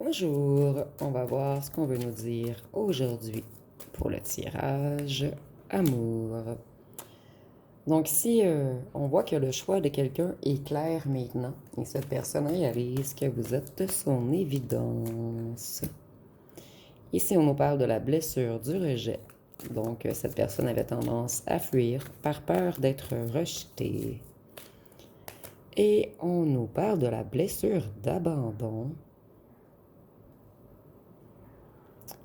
Bonjour, on va voir ce qu'on veut nous dire aujourd'hui pour le tirage amour. Donc si on voit que le choix de quelqu'un est clair maintenant et cette personne réalise que vous êtes son évidence. Ici, on nous parle de la blessure du rejet. Donc cette personne avait tendance à fuir par peur d'être rejetée. Et on nous parle de la blessure d'abandon.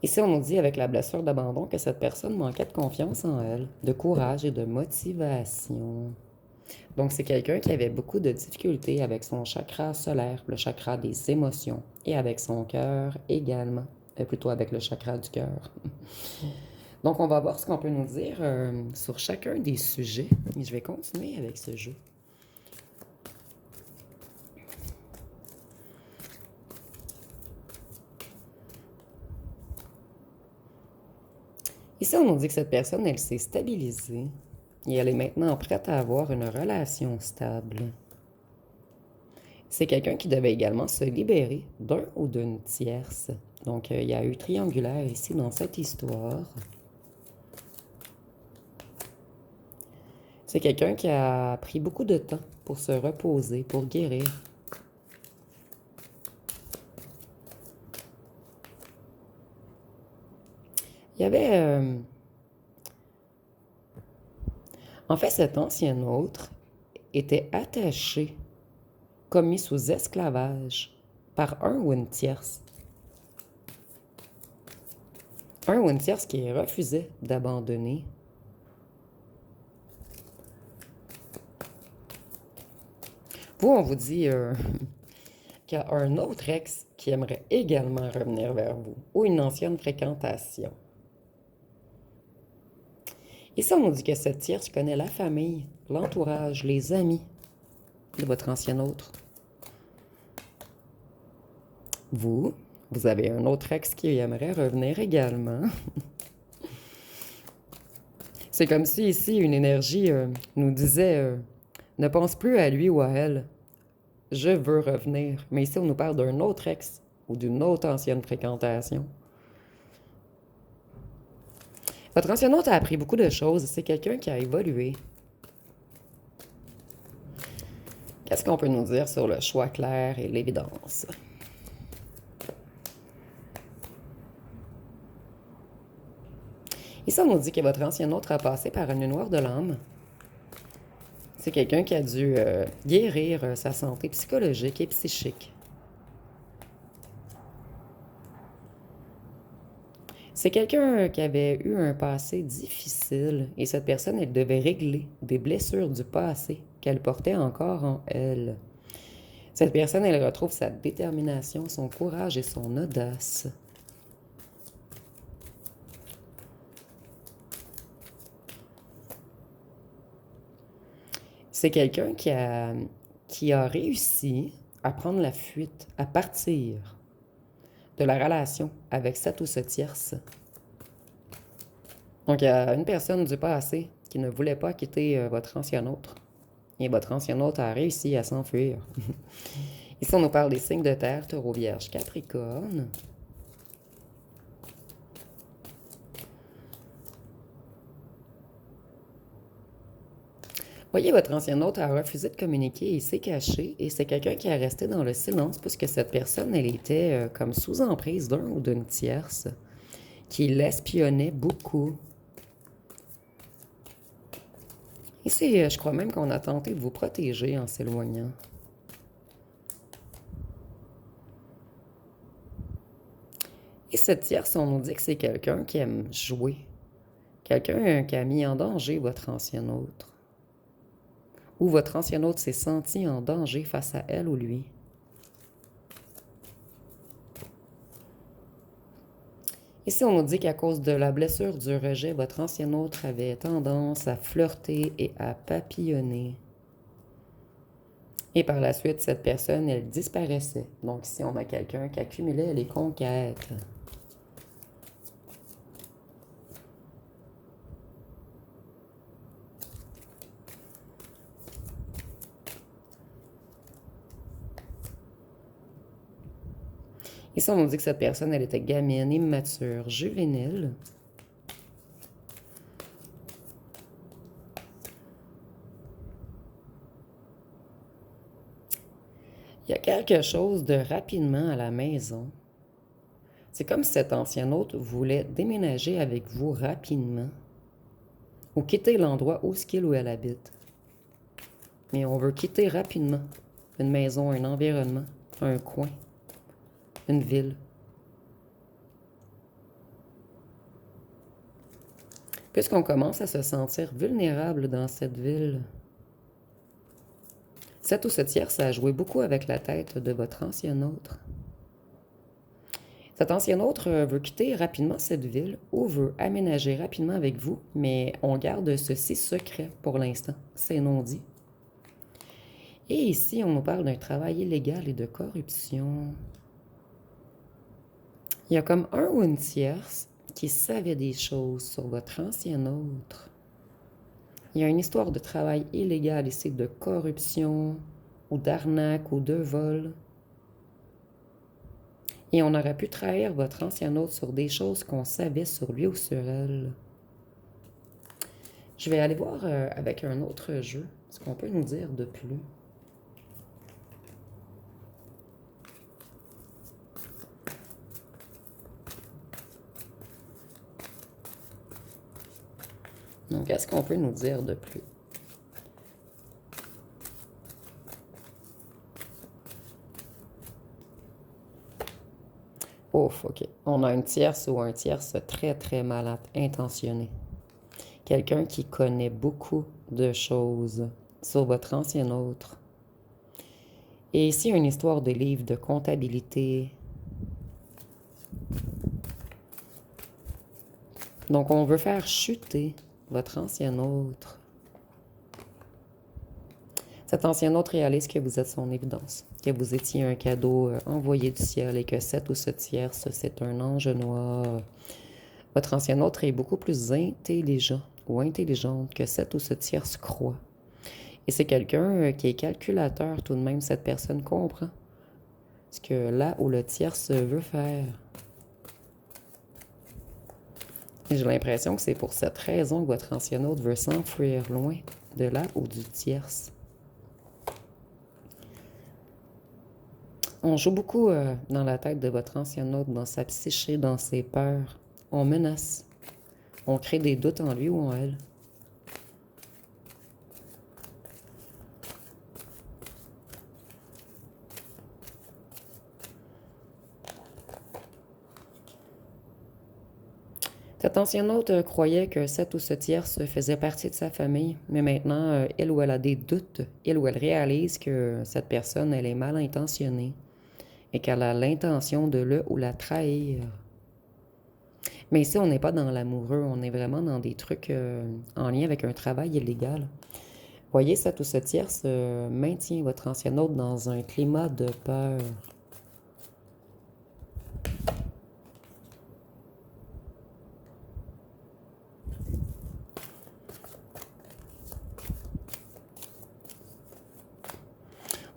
Ici, on nous dit avec la blessure d'abandon que cette personne manquait de confiance en elle, de courage et de motivation. Donc, c'est quelqu'un qui avait beaucoup de difficultés avec son chakra solaire, le chakra des émotions, et avec son cœur également, plutôt avec le chakra du cœur. Donc, on va voir ce qu'on peut nous dire sur chacun des sujets. Et je vais continuer avec ce jeu. Ici, on nous dit que cette personne, elle s'est stabilisée et elle est maintenant prête à avoir une relation stable. C'est quelqu'un qui devait également se libérer d'un ou d'une tierce. Donc, il y a eu triangulaire ici dans cette histoire. C'est quelqu'un qui a pris beaucoup de temps pour se reposer, pour guérir. Il y avait... En fait, cet ancien autre était attaché, comme mis sous esclavage, par un ou une tierce. Un ou une tierce qui refusait d'abandonner. Vous, on vous dit qu'il y a un autre ex qui aimerait également revenir vers vous, ou une ancienne fréquentation. Ici, on nous dit que cette tierce connaît la famille, l'entourage, les amis de votre ancien autre. Vous avez un autre ex qui aimerait revenir également. C'est comme si ici, une énergie nous disait ne pense plus à lui ou à elle. Je veux revenir. Mais ici, on nous parle d'un autre ex ou d'une autre ancienne fréquentation. Votre ancien autre a appris beaucoup de choses. C'est quelqu'un qui a évolué. Qu'est-ce qu'on peut nous dire sur le choix clair et l'évidence? Ici, on nous dit que votre ancien autre a passé par une noire de l'âme. C'est quelqu'un qui a dû guérir sa santé psychologique et psychique. C'est quelqu'un qui avait eu un passé difficile et cette personne, elle devait régler des blessures du passé qu'elle portait encore en elle. Cette personne, elle retrouve sa détermination, son courage et son audace. C'est quelqu'un qui a réussi à prendre la fuite, à partir de la relation avec cette ou ce tierce. Donc, il y a une personne du passé qui ne voulait pas quitter votre ancien autre. Et votre ancien autre a réussi à s'enfuir. Ici, on nous parle des signes de terre, Taureau, Vierge, Capricorne. Voyez, votre ancien autre a refusé de communiquer et s'est caché. Et c'est quelqu'un qui est resté dans le silence puisque cette personne, elle était comme sous emprise d'un ou d'une tierce qui l'espionnait beaucoup. Ici, je crois même qu'on a tenté de vous protéger en s'éloignant. Et cette tierce, on nous dit que c'est quelqu'un qui aime jouer. Quelqu'un qui a mis en danger votre ancien autre. Ou votre ancien autre s'est senti en danger face à elle ou lui. Ici, on nous dit qu'à cause de la blessure du rejet, votre ancien autre avait tendance à flirter et à papillonner. Et par la suite, cette personne, elle disparaissait. Donc ici, on a quelqu'un qui accumulait les conquêtes. Ici, on nous dit que cette personne, elle était gamine, immature, juvénile. Il y a quelque chose de rapidement à la maison. C'est comme si cet ancien hôte voulait déménager avec vous rapidement ou quitter l'endroit où ce qu'il ou elle habite. Mais on veut quitter rapidement une maison, un environnement, un coin, une ville. Puisqu'on commence à se sentir vulnérable dans cette ville, cette ou ce tierce a joué beaucoup avec la tête de votre ancien autre. Cet ancien autre veut quitter rapidement cette ville ou veut aménager rapidement avec vous, mais on garde ceci secret pour l'instant. C'est non dit. Et ici, on nous parle d'un travail illégal et de corruption. Il y a comme un ou une tierce qui savait des choses sur votre ancien autre. Il y a une histoire de travail illégal ici, de corruption, ou d'arnaque, ou de vol. Et on aurait pu trahir votre ancien autre sur des choses qu'on savait sur lui ou sur elle. Je vais aller voir avec un autre jeu ce qu'on peut nous dire de plus. Donc, qu'est-ce qu'on peut nous dire de plus? Ouf, OK. On a une tierce ou un tierce très, très mal intentionné. Quelqu'un qui connaît beaucoup de choses sur votre ancien autre. Et ici, une histoire de livre de comptabilité. Donc, on veut faire chuter votre ancien autre. Cet ancien autre réalise que vous êtes son évidence, que vous étiez un cadeau envoyé du ciel et que cette ou ce tierce, c'est un ange noir. Votre ancien autre est beaucoup plus intelligent ou intelligente que cette ou ce tierce croit. Et c'est quelqu'un qui est calculateur tout de même. Cette personne comprend ce que là où le tierce veut faire. Et j'ai l'impression que c'est pour cette raison que votre ancien autre veut s'enfuir loin de là ou du tierce. On joue beaucoup dans la tête de votre ancien autre, dans sa psyché, dans ses peurs. On menace. On crée des doutes en lui ou en elle. Cet ancien hôte croyait que cette ou ce tierce faisait partie de sa famille, mais maintenant, elle ou elle a des doutes, elle ou elle réalise que cette personne, elle est mal intentionnée et qu'elle a l'intention de le ou la trahir. Mais ici, on n'est pas dans l'amoureux, on est vraiment dans des trucs en lien avec un travail illégal. Voyez, cette ou ce tierce maintient votre ancien hôte dans un climat de peur.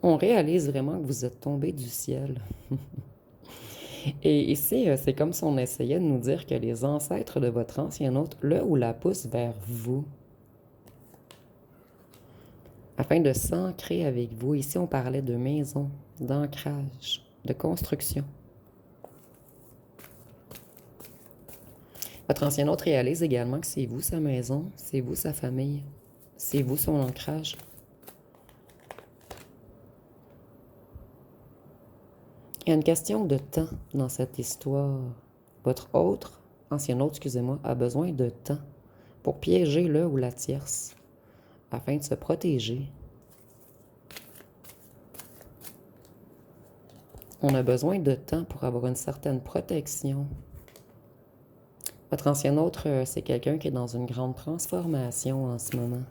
On réalise vraiment que vous êtes tombé du ciel. Et ici, c'est comme si on essayait de nous dire que les ancêtres de votre ancien hôte, le ou la poussent vers vous, afin de s'ancrer avec vous. Ici, on parlait de maison, d'ancrage, de construction. Votre ancien hôte réalise également que c'est vous sa maison, c'est vous sa famille, c'est vous son ancrage. Il y a une question de temps dans cette histoire. Votre ancien hôte, excusez-moi, a besoin de temps pour piéger le ou la tierce afin de se protéger. On a besoin de temps pour avoir une certaine protection. Votre ancien autre, c'est quelqu'un qui est dans une grande transformation en ce moment.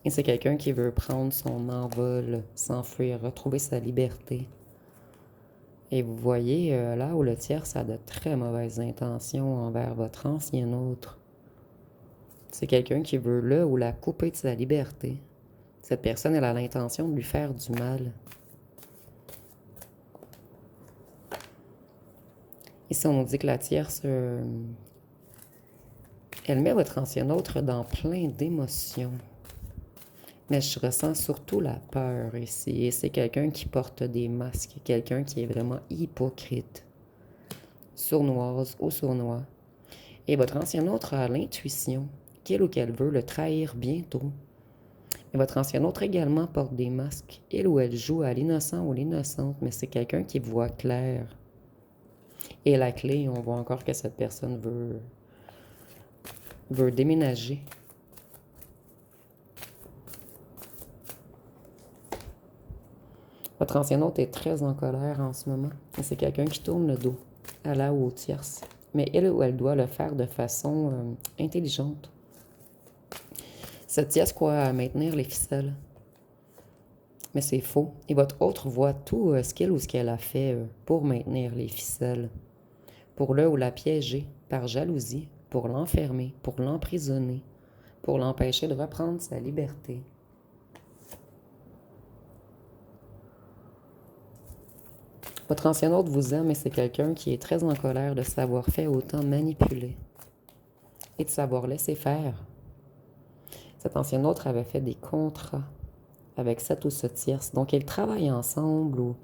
Et c'est quelqu'un qui veut prendre son envol, s'enfuir, retrouver sa liberté. Et vous voyez, là où le tierce a de très mauvaises intentions envers votre ancien autre, c'est quelqu'un qui veut le ou la couper de sa liberté. Cette personne, elle a l'intention de lui faire du mal. Ici, on nous dit que la tierce, elle met votre ancien autre dans plein d'émotions. Mais je ressens surtout la peur ici. Et c'est quelqu'un qui porte des masques, quelqu'un qui est vraiment hypocrite, sournoise ou sournois. Et votre ancien autre a l'intuition qu'il ou qu'elle veut le trahir bientôt. Et votre ancien autre également porte des masques. Il ou elle joue à l'innocent ou l'innocente, mais c'est quelqu'un qui voit clair. Et la clé, on voit encore que cette personne veut déménager. Votre ancien hôte est très en colère en ce moment. Et c'est quelqu'un qui tourne le dos à la ou aux tierces. Mais elle ou elle doit le faire de façon intelligente. Cette tierce croit maintenir les ficelles. Mais c'est faux. Et votre autre voit tout ce qu'il ou ce qu'elle a fait pour maintenir les ficelles. Pour le ou la piéger par jalousie, pour l'enfermer, pour l'emprisonner, pour l'empêcher de reprendre sa liberté. Votre ancien hôte vous aime et c'est quelqu'un qui est très en colère de s'avoir fait autant manipuler et de savoir laisser faire. Cet ancien autre avait fait des contrats avec cette ou ce tierce. Donc, ils travaillent ensemble ou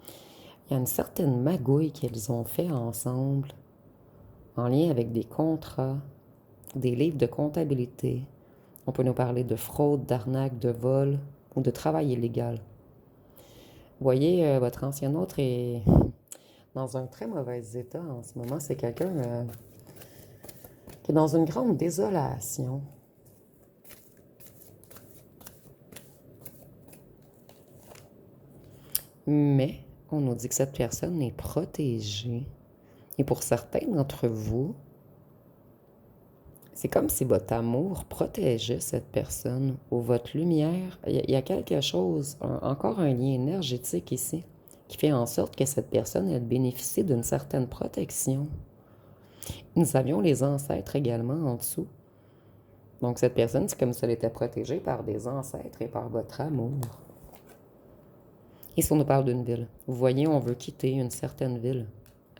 il y a une certaine magouille qu'ils ont fait ensemble en lien avec des contrats, des livres de comptabilité. On peut nous parler de fraude, d'arnaque, de vol ou de travail illégal. Vous voyez, votre ancien autre est dans un très mauvais état en ce moment. C'est quelqu'un qui est dans une grande désolation. Mais on nous dit que cette personne est protégée. Et pour certains d'entre vous, c'est comme si votre amour protégeait cette personne ou votre lumière. Il y a quelque chose, encore un lien énergétique ici, qui fait en sorte que cette personne, elle bénéficie d'une certaine protection. Nous avions les ancêtres également en dessous. Donc cette personne, c'est comme si elle était protégée par des ancêtres et par votre amour. Ici, on nous parle d'une ville. Vous voyez, on veut quitter une certaine ville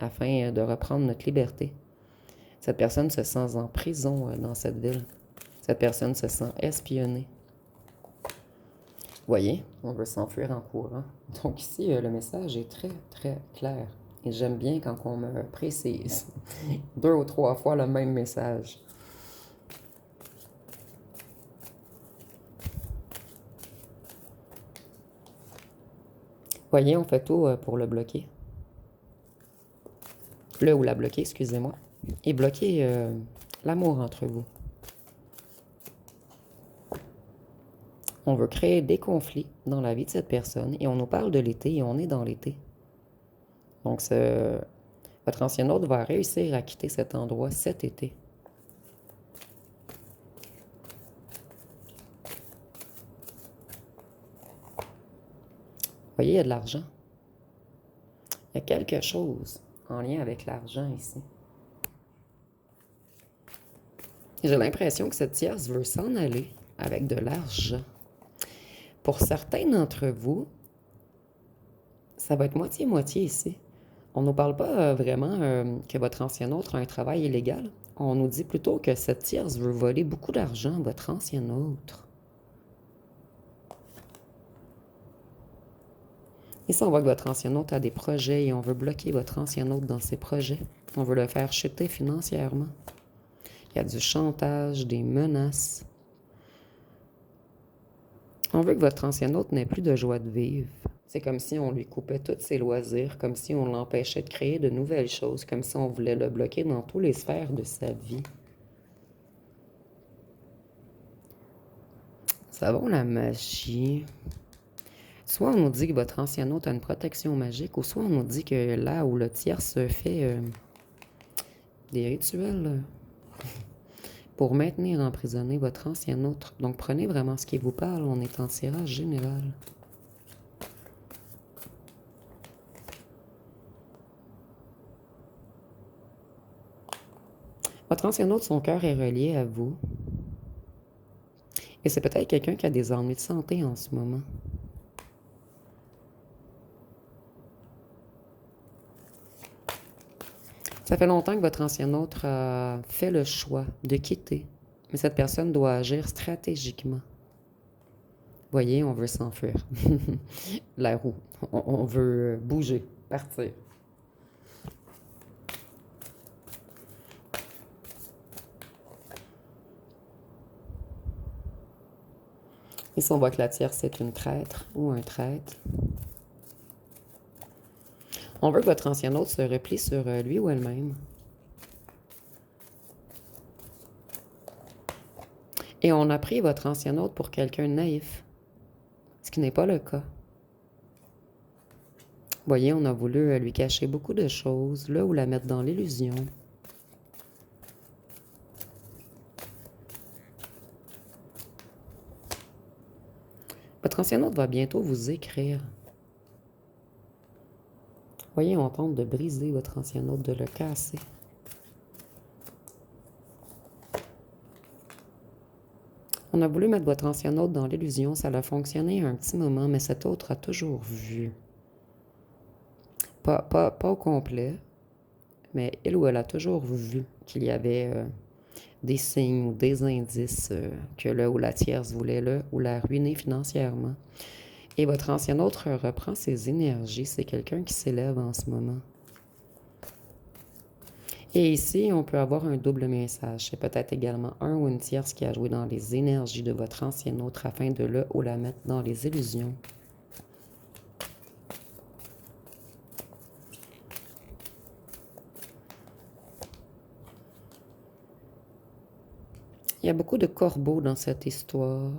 afin de reprendre notre liberté. Cette personne se sent en prison dans cette ville. Cette personne se sent espionnée. Vous voyez, on veut s'enfuir en courant. Donc ici, le message est très, très clair. Et j'aime bien quand on me précise 2 ou 3 fois le même message. Vous voyez, on fait tout pour le bloquer. Le ou la bloquer, excusez-moi. Et bloquer l'amour entre vous. On veut créer des conflits dans la vie de cette personne et on nous parle de l'été et on est dans l'été. Donc, votre ancien hôte va réussir à quitter cet endroit cet été. Vous voyez, il y a de l'argent. Il y a quelque chose en lien avec l'argent ici. J'ai l'impression que cette tierce veut s'en aller avec de l'argent. Pour certains d'entre vous, ça va être moitié-moitié ici. On ne nous parle pas vraiment que votre ancien autre a un travail illégal. On nous dit plutôt que cette tierce veut voler beaucoup d'argent à votre ancien autre. Ici, on voit que votre ancien autre a des projets et on veut bloquer votre ancien autre dans ses projets. On veut le faire chuter financièrement. Il y a du chantage, des menaces. On veut que votre ancien hôte n'ait plus de joie de vivre. C'est comme si on lui coupait tous ses loisirs, comme si on l'empêchait de créer de nouvelles choses, comme si on voulait le bloquer dans toutes les sphères de sa vie. Savons la magie. Soit on nous dit que votre ancien hôte a une protection magique, ou soit on nous dit que là où le tiers se fait des rituels pour maintenir emprisonné votre ancien hôte. Donc prenez vraiment ce qui vous parle, on est en tirage général. Votre ancien hôte, son cœur est relié à vous. Et c'est peut-être quelqu'un qui a des ennuis de santé en ce moment. Ça fait longtemps que votre ancien autre a fait le choix de quitter, mais cette personne doit agir stratégiquement. Voyez, on veut s'enfuir. La roue. On veut bouger, partir. Ici, on voit que la tierce est une traître ou un traître. On veut que votre ancien autre se replie sur lui ou elle-même. Et on a pris votre ancien autre pour quelqu'un de naïf, ce qui n'est pas le cas. Voyez, on a voulu lui cacher beaucoup de choses, là, ou la mettre dans l'illusion. Votre ancien autre va bientôt vous écrire. Voyez, on tente de briser votre ancien autre, de le casser. On a voulu mettre votre ancien autre dans l'illusion, ça a fonctionné un petit moment, mais cet autre a toujours vu. Pas au complet, mais il ou elle a toujours vu qu'il y avait des signes ou des indices que le ou la tierce voulait le ou la ruiner financièrement. Et votre ancien autre reprend ses énergies. C'est quelqu'un qui s'élève en ce moment. Et ici, on peut avoir un double message. C'est peut-être également un ou une tierce qui a joué dans les énergies de votre ancien autre afin de le ou la mettre dans les illusions. Il y a beaucoup de corbeaux dans cette histoire.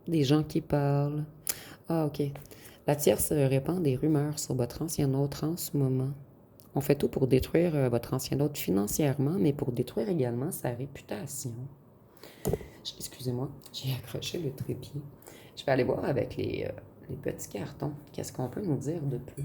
Des gens qui parlent. Ah, OK. La tierce répand des rumeurs sur votre ancien autre en ce moment. On fait tout pour détruire votre ancien autre financièrement, mais pour détruire également sa réputation. Excusez-moi, j'ai accroché le trépied. Je vais aller voir avec les petits cartons. Qu'est-ce qu'on peut nous dire de plus?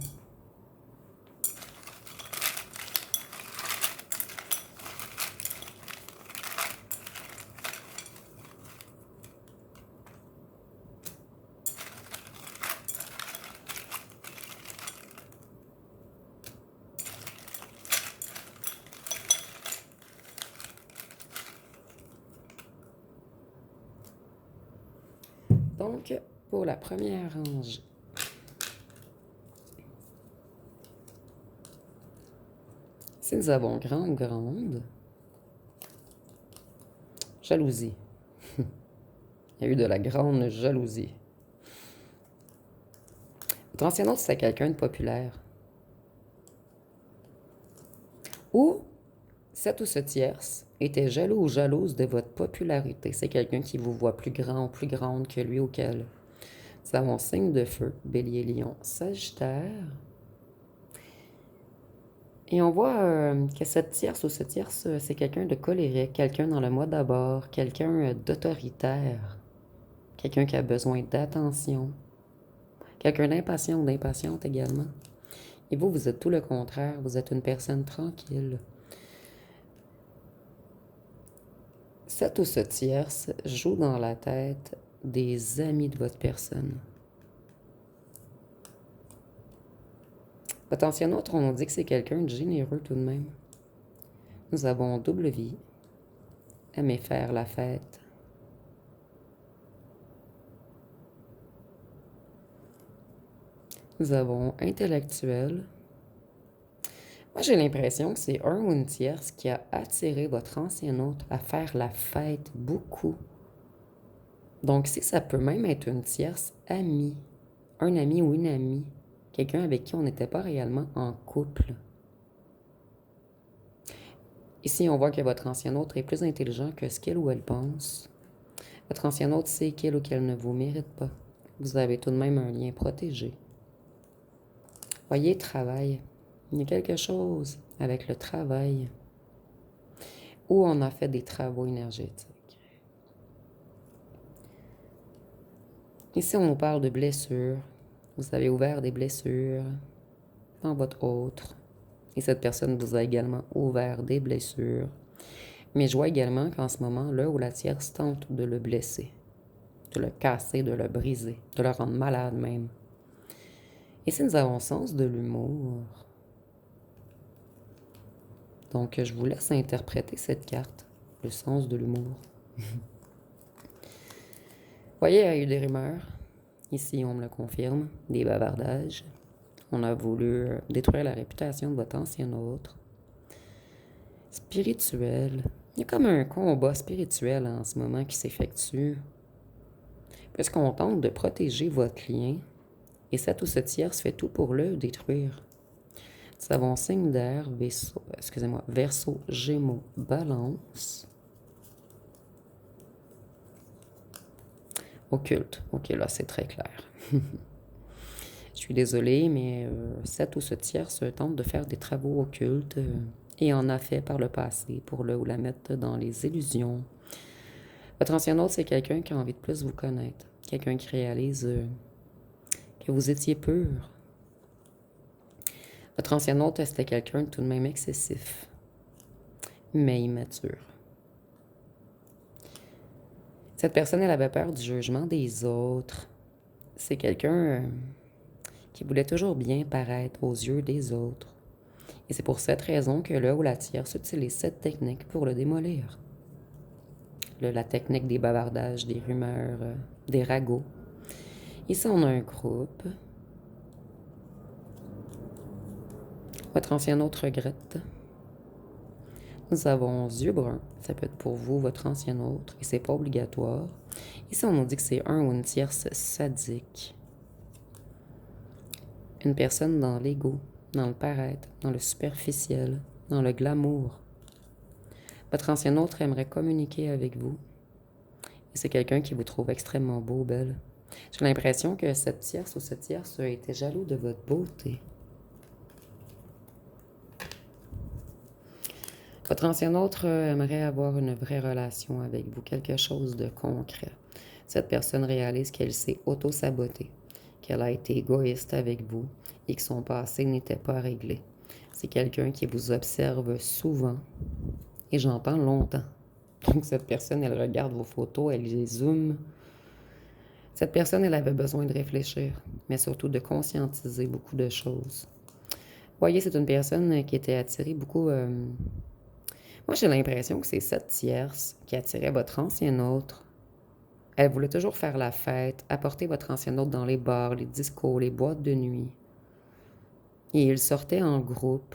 Donc, pour la première rangée, si nous avons grande, jalousie. Il y a eu de la grande jalousie. Votre ancien autre, c'était quelqu'un de populaire. Ou cette ou ce tierce était jaloux ou jalouse de votre popularité. C'est quelqu'un qui vous voit plus grand ou plus grande que lui ou qu'elle. Nous avons signe de feu, bélier, lion, sagittaire. Et on voit que cette tierce ou ce tierce, c'est quelqu'un de colérique, quelqu'un dans le moi d'abord, quelqu'un d'autoritaire, quelqu'un qui a besoin d'attention, quelqu'un d'impatient ou d'impatiente également. Et vous, vous êtes tout le contraire, vous êtes une personne tranquille. Cette ou ce tierce joue dans la tête des amis de votre personne. Votre ancien autre, on nous dit que c'est quelqu'un de généreux tout de même. Nous avons double vie, aimer faire la fête. Nous avons intellectuel. Moi, j'ai l'impression que c'est un ou une tierce qui a attiré votre ancien autre à faire la fête beaucoup. Donc, si ça peut même être une tierce amie, un ami ou une amie, quelqu'un avec qui on n'était pas réellement en couple. Ici, on voit que votre ancien autre est plus intelligent que ce qu'il ou elle pense. Votre ancien autre sait qu'il ou qu'elle ne vous mérite pas. Vous avez tout de même un lien protégé. Voyez, travail. Il y a quelque chose avec le travail où on a fait des travaux énergétiques. Ici, on nous parle de blessures. Vous avez ouvert des blessures dans votre autre. Et cette personne vous a également ouvert des blessures. Mais je vois également qu'en ce moment, le ou la tierce tente de le blesser, de le casser, de le briser, de le rendre malade même. Et si nous avons sens de l'humour, Donc, je vous laisse interpréter cette carte, le sens de l'humour. Voyez, il y a eu des rumeurs. Ici, on me le confirme. Des bavardages. On a voulu détruire la réputation de votre ancien autre. Spirituel. Il y a comme un combat spirituel en ce moment qui s'effectue. Puisqu'on tente de protéger votre lien, et cette ou ce tierce fait tout pour le détruire. Nous avons signe d'air, Verseau, Gémeaux, Balance. Occulte. Ok, là, c'est très clair. Je suis désolée, mais cette ou ce tierce tente de faire des travaux occultes et en a fait par le passé pour le ou la mettre dans les illusions. Votre ancien autre, c'est quelqu'un qui a envie de plus vous connaître. Quelqu'un qui réalise que vous étiez pur. Votre ancien autre, c'était quelqu'un de tout de même excessif, mais immature. Cette personne, elle avait peur du jugement des autres. C'est quelqu'un qui voulait toujours bien paraître aux yeux des autres. Et c'est pour cette raison que le ou la tierce utilise cette technique pour le démolir. La technique des bavardages, des rumeurs, des ragots. Ici, on a un groupe. Votre ancien autre regrette. Nous avons yeux bruns. Ça peut être pour vous, votre ancien autre, et c'est pas obligatoire. Ici, on nous dit que c'est un ou une tierce sadique. Une personne dans l'ego, dans le paraître, dans le superficiel, dans le glamour. Votre ancien autre aimerait communiquer avec vous. Et c'est quelqu'un qui vous trouve extrêmement beau, belle. J'ai l'impression que cette tierce ou ce tierce a été jaloux de votre beauté. Votre ancien autre aimerait avoir une vraie relation avec vous, quelque chose de concret. Cette personne réalise qu'elle s'est auto-sabotée, qu'elle a été égoïste avec vous et que son passé n'était pas réglé. C'est quelqu'un qui vous observe souvent et j'entends longtemps. Donc cette personne, elle regarde vos photos, elle les zoome. Cette personne, elle avait besoin de réfléchir, mais surtout de conscientiser beaucoup de choses. Vous voyez, c'est une personne qui était attirée beaucoup... Moi, j'ai l'impression que c'est cette tierce qui attirait votre ancien autre. Elle voulait toujours faire la fête, apporter votre ancien autre dans les bars, les discos, les boîtes de nuit. Et ils sortaient en groupe.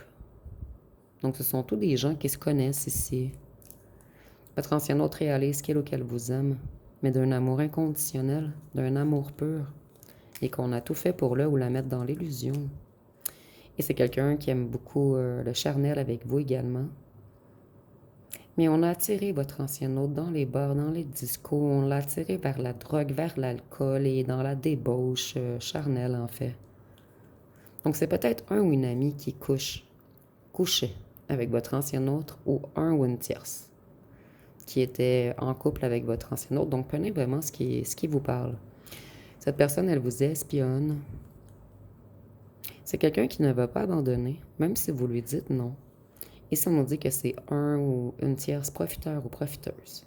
Donc, ce sont tous des gens qui se connaissent ici. Votre ancien autre réalise qu'il ou qu'elle vous aime, mais d'un amour inconditionnel, d'un amour pur, et qu'on a tout fait pour le ou la mettre dans l'illusion. Et c'est quelqu'un qui aime beaucoup le charnel avec vous également. Mais on a attiré votre ancien autre dans les bars, dans les discos, on l'a attiré vers la drogue, vers l'alcool et dans la débauche charnelle, en fait. Donc, c'est peut-être un ou une amie qui couchait avec votre ancien autre ou un ou une tierce qui était en couple avec votre ancien autre. Donc, prenez vraiment ce qui vous parle. Cette personne, elle vous espionne. C'est quelqu'un qui ne va pas abandonner, même si vous lui dites non. Ici, on nous dit que c'est un ou une tierce profiteur ou profiteuse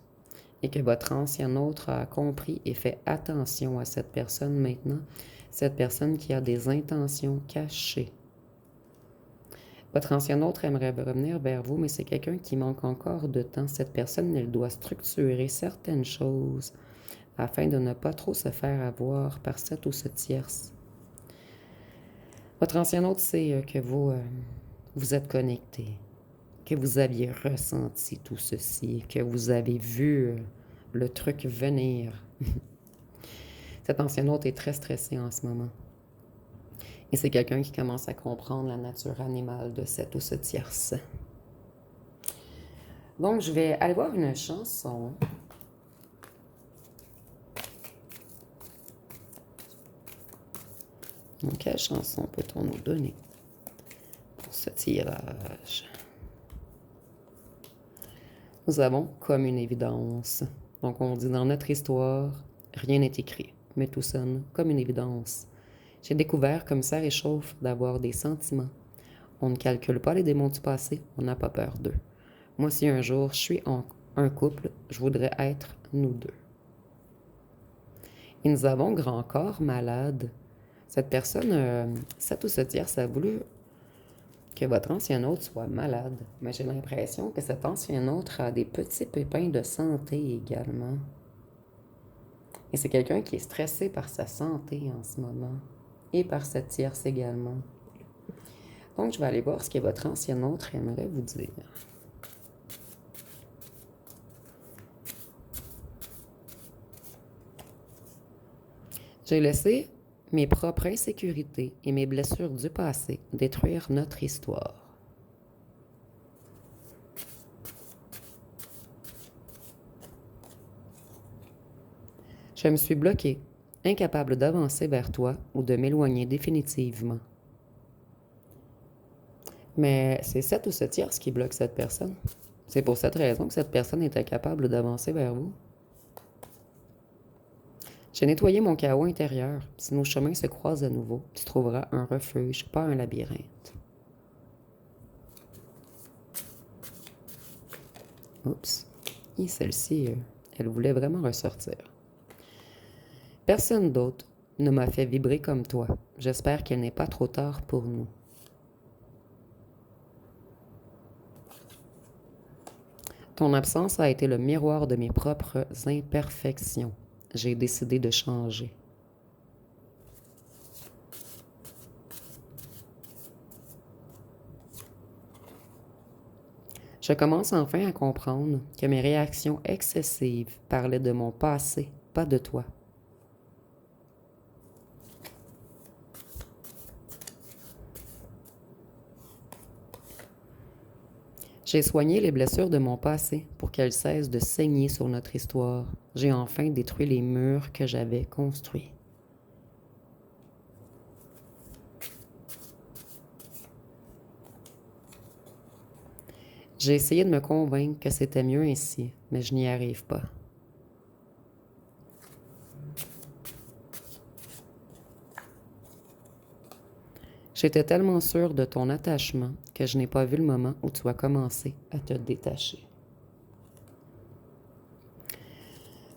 et que votre ancien autre a compris et fait attention à cette personne maintenant, cette personne qui a des intentions cachées. Votre ancien autre aimerait revenir vers vous, mais c'est quelqu'un qui manque encore de temps. Cette personne, elle doit structurer certaines choses afin de ne pas trop se faire avoir par cette ou ce tierce. Votre ancien autre sait que vous êtes connecté, que vous aviez ressenti tout ceci, que vous avez vu le truc venir. Cet ancien autre est très stressé en ce moment. Et c'est quelqu'un qui commence à comprendre la nature animale de cette ou ce tierce. Donc, je vais aller voir une chanson. Donc, quelle chanson peut-on nous donner pour ce tirage? Nous avons comme une évidence. Donc, on dit dans notre histoire, rien n'est écrit, mais tout sonne comme une évidence. J'ai découvert comme ça réchauffe d'avoir des sentiments. On ne calcule pas les démons du passé, on n'a pas peur d'eux. Moi, si un jour je suis en un couple, je voudrais être nous deux. Et nous avons grand corps malade. Cette personne, cette ou ce tierce, a voulu que votre ancien hôte soit malade, mais j'ai l'impression que cet ancien hôte a des petits pépins de santé également. Et c'est quelqu'un qui est stressé par sa santé en ce moment et par sa tierce également. Donc, je vais aller voir ce que votre ancien hôte aimerait vous dire. J'ai laissé mes propres insécurités et mes blessures du passé détruire notre histoire. Je me suis bloqué, incapable d'avancer vers toi ou de m'éloigner définitivement. Mais c'est cette ou ce tierce qui bloque cette personne. C'est pour cette raison que cette personne est incapable d'avancer vers vous. J'ai nettoyé mon chaos intérieur. Si nos chemins se croisent à nouveau, tu trouveras un refuge, pas un labyrinthe. Oups. Et celle-ci, elle voulait vraiment ressortir. Personne d'autre ne m'a fait vibrer comme toi. J'espère qu'il n'est pas trop tard pour nous. Ton absence a été le miroir de mes propres imperfections. J'ai décidé de changer. Je commence enfin à comprendre que mes réactions excessives parlaient de mon passé, pas de toi. J'ai soigné les blessures de mon passé pour qu'elles cessent de saigner sur notre histoire. J'ai enfin détruit les murs que j'avais construits. J'ai essayé de me convaincre que c'était mieux ainsi, mais je n'y arrive pas. J'étais tellement sûre de ton attachement que je n'ai pas vu le moment où tu as commencé à te détacher.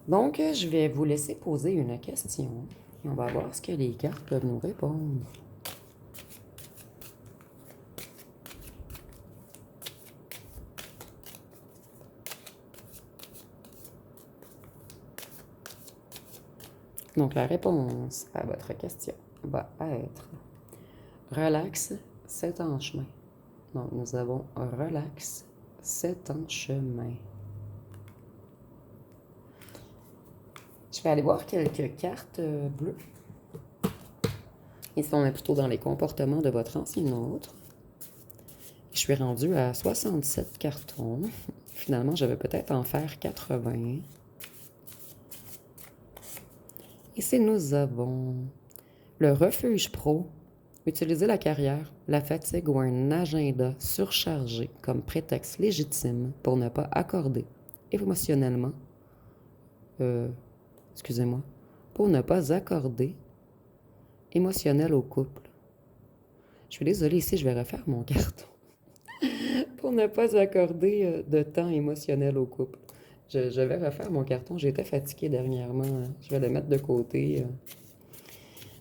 Donc, je vais vous laisser poser une question et on va voir ce que les cartes peuvent nous répondre. Donc, la réponse à votre question va être relax, c'est en chemin. Donc, nous avons relax, c'est en chemin. Je vais aller voir quelques cartes bleues. Ici, on est plutôt dans les comportements de votre ancien autre. Je suis rendue à 67 cartons. Finalement, je vais peut-être en faire 80. Ici, nous avons le refuge pro. Utiliser la carrière, la fatigue ou un agenda surchargé comme prétexte légitime pour ne pas accorder émotionnellement, excusez-moi, pour ne pas accorder émotionnel au couple. Je suis désolée, ici, je vais refaire mon carton. Pour ne pas accorder de temps émotionnel au couple. Je vais refaire mon carton. J'étais fatiguée dernièrement. Je vais le mettre de côté.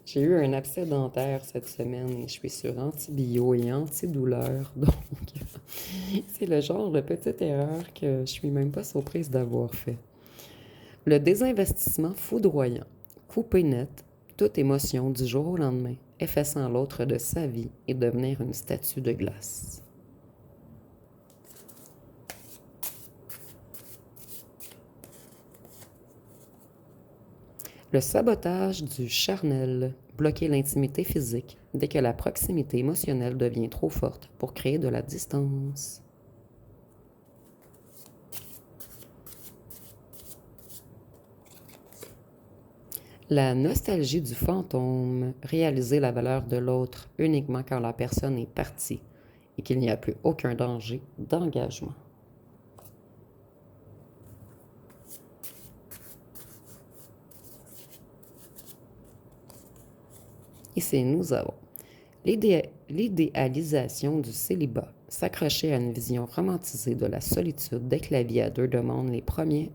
J'ai eu un abcès dentaire cette semaine et je suis sur antibio et antidouleur. Donc, c'est le genre de petite erreur que je suis même pas surprise d'avoir fait. Le désinvestissement foudroyant, couper net, toute émotion du jour au lendemain, effaçant l'autre de sa vie et devenir une statue de glace. Le sabotage du charnel, bloquer l'intimité physique dès que la proximité émotionnelle devient trop forte pour créer de la distance. La nostalgie du fantôme, réaliser la valeur de l'autre uniquement quand la personne est partie et qu'il n'y a plus aucun danger d'engagement. Ici, nous avons l'idéalisation du célibat, s'accrocher à une vision romantisée de la solitude dès que la vie à deux demande les premiers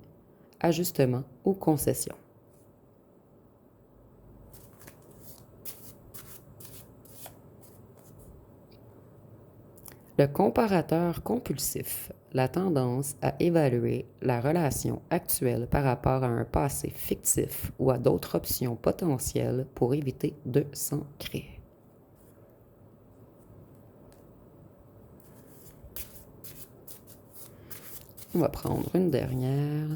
ajustements ou concessions. Le comparateur compulsif, la tendance à évaluer la relation actuelle par rapport à un passé fictif ou à d'autres options potentielles pour éviter de s'ancrer. On va prendre une dernière.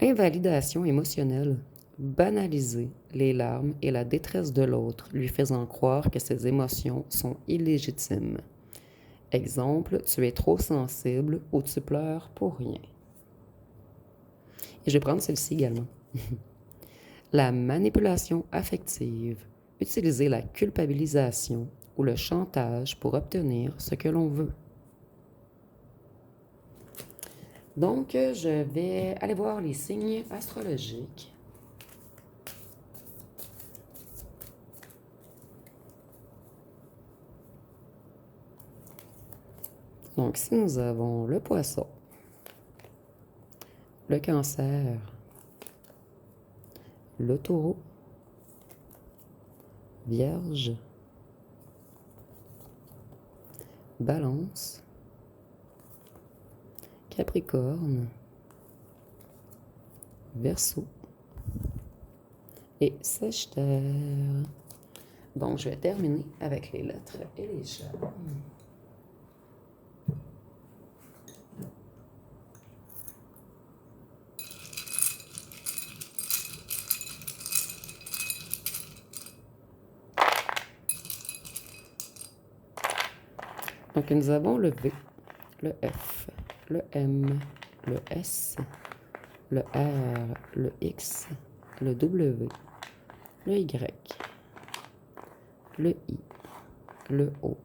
Invalidation émotionnelle. Banaliser les larmes et la détresse de l'autre, lui faisant croire que ses émotions sont illégitimes. Exemple, tu es trop sensible ou tu pleures pour rien. Et je vais prendre celle-ci également. La manipulation affective. Utiliser la culpabilisation ou le chantage pour obtenir ce que l'on veut. Donc, je vais aller voir les signes astrologiques. Donc, si nous avons le poisson, le cancer, le taureau, vierge, balance, capricorne, verseau et sagittaire. Donc, je vais terminer avec les lettres et les charmes. Donc, nous avons le V, le F, le M, le S, le R, le X, le W, le Y, le I, le O,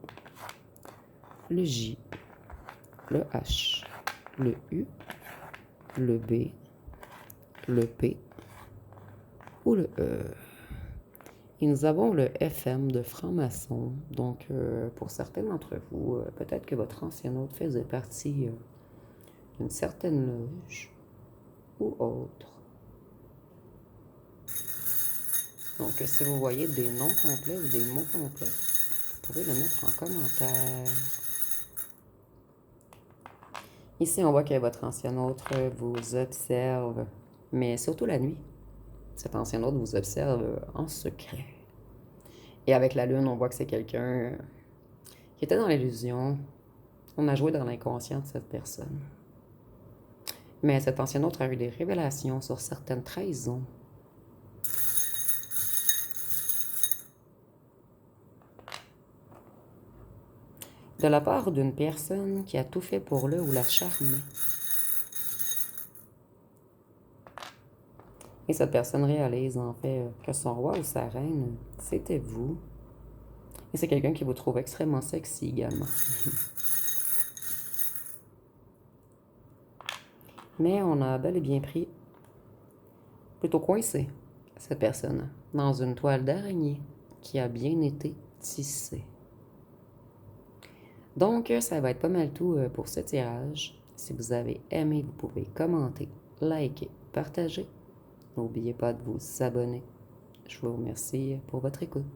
le J, le H, le U, le B, le P ou le E. Et nous avons le FM de franc-maçon. Donc, pour certains d'entre vous, peut-être que votre ancien hôte faisait partie d'une certaine loge ou autre. Donc, si vous voyez des noms complets ou des mots complets, vous pouvez le mettre en commentaire. Ici, on voit que votre ancien hôte vous observe, mais surtout la nuit. Cet ancien hôte vous observe en secret. Et avec la lune, on voit que c'est quelqu'un qui était dans l'illusion. On a joué dans l'inconscient de cette personne. Mais cet ancien hôte a eu des révélations sur certaines trahisons. De la part d'une personne qui a tout fait pour le ou la charmer. Et cette personne réalise en fait que son roi ou sa reine, c'était vous. Et c'est quelqu'un qui vous trouve extrêmement sexy également. Mais on a bel et bien pris, plutôt coincé, cette personne dans une toile d'araignée qui a bien été tissée. Donc, ça va être pas mal tout pour ce tirage. Si vous avez aimé, vous pouvez commenter, liker, partager. N'oubliez pas de vous abonner. Je vous remercie pour votre écoute.